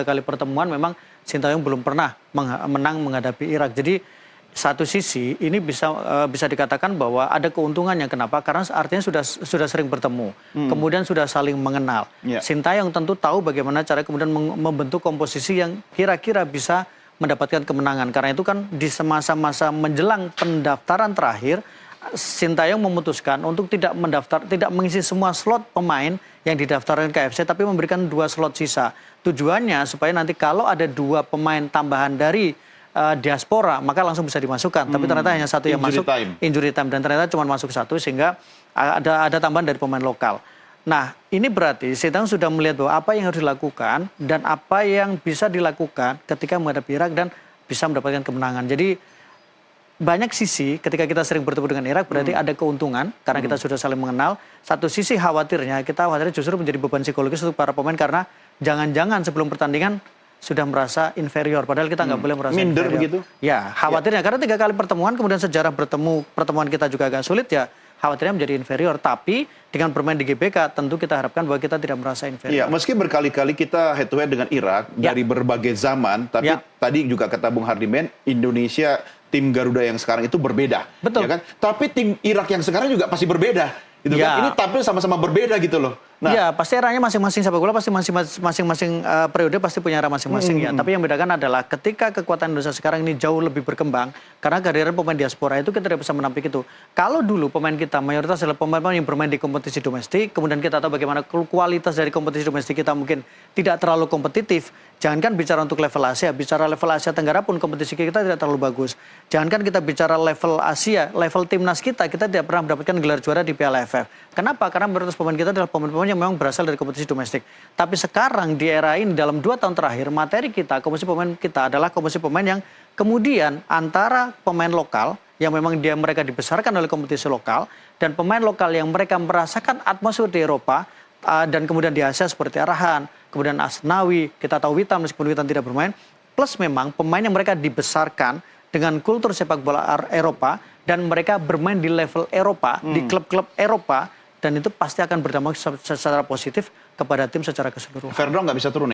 kali pertemuan memang Sintayong belum pernah menang menghadapi Irak. Jadi satu sisi ini bisa dikatakan bahwa ada keuntungannya. Kenapa? Karena artinya sudah sering bertemu, kemudian sudah saling mengenal. Sintayong tentu tahu bagaimana cara kemudian membentuk komposisi yang kira-kira bisa mendapatkan kemenangan. Karena itu kan di masa-masa menjelang pendaftaran terakhir, Sintayong memutuskan untuk tidak mengisi semua slot pemain yang didaftarkan ke AFC, tapi memberikan 2 slot sisa. Tujuannya supaya nanti kalau ada 2 pemain tambahan dari diaspora, maka langsung bisa dimasukkan. Tapi ternyata hanya 1 yang masuk, injury time, dan ternyata cuma masuk 1 sehingga ada tambahan dari pemain lokal. Nah, ini berarti Sintayong sudah melihat bahwa apa yang harus dilakukan dan apa yang bisa dilakukan ketika menghadapi Irak dan bisa mendapatkan kemenangan. Jadi banyak sisi ketika kita sering bertemu dengan Irak berarti ada keuntungan karena kita sudah saling mengenal. Satu sisi khawatirnya justru menjadi beban psikologis untuk para pemain karena jangan-jangan sebelum pertandingan sudah merasa inferior, padahal kita nggak boleh merasa minder inferior. Begitu? Ya, khawatirnya karena 3 kali pertemuan kemudian sejarah pertemuan kita juga agak sulit, ya khawatirnya menjadi inferior. Tapi dengan bermain di GBK tentu kita harapkan bahwa kita tidak merasa inferior. Ya, meski berkali-kali kita head to head dengan Irak dari berbagai zaman, tapi tadi juga kata Bung Hardiman, Indonesia tim Garuda yang sekarang itu berbeda. Betul. Ya kan? Tapi tim Irak yang sekarang juga pasti berbeda. Gitu kan? Ini tampil sama-sama berbeda gitu loh. Nah, ya, pasti eranya masing-masing sepak bola, pasti masing-masing periode pasti punya era masing-masing ya. Tapi yang membedakan adalah ketika kekuatan Indonesia sekarang ini jauh lebih berkembang, karena kehadiran pemain diaspora itu kita tidak bisa menampik itu. Kalau dulu pemain kita mayoritas adalah pemain-pemain yang bermain di kompetisi domestik, kemudian kita tahu bagaimana kualitas dari kompetisi domestik kita mungkin tidak terlalu kompetitif. Jangankan bicara untuk level Asia, bicara level Asia Tenggara pun kompetisi kita tidak terlalu bagus. Jangankan kita bicara level Asia, level timnas kita tidak pernah mendapatkan gelar juara di Piala AFF. Kenapa? Karena mayoritas pemain kita adalah pemain-pemain yang memang berasal dari kompetisi domestik. Tapi sekarang di era ini dalam 2 tahun terakhir materi kita, komposisi pemain kita adalah komposisi pemain yang kemudian antara pemain lokal yang memang mereka dibesarkan oleh kompetisi lokal dan pemain lokal yang mereka merasakan atmosfer di Eropa dan kemudian di Asia seperti Arahan, kemudian Asnawi, kita tahu Witan meskipun Witan tidak bermain, plus memang pemain yang mereka dibesarkan dengan kultur sepak bola Eropa dan mereka bermain di level Eropa, di klub-klub Eropa, dan itu pasti akan berdampak secara positif kepada tim secara keseluruhan. Verdon nggak bisa turun ya?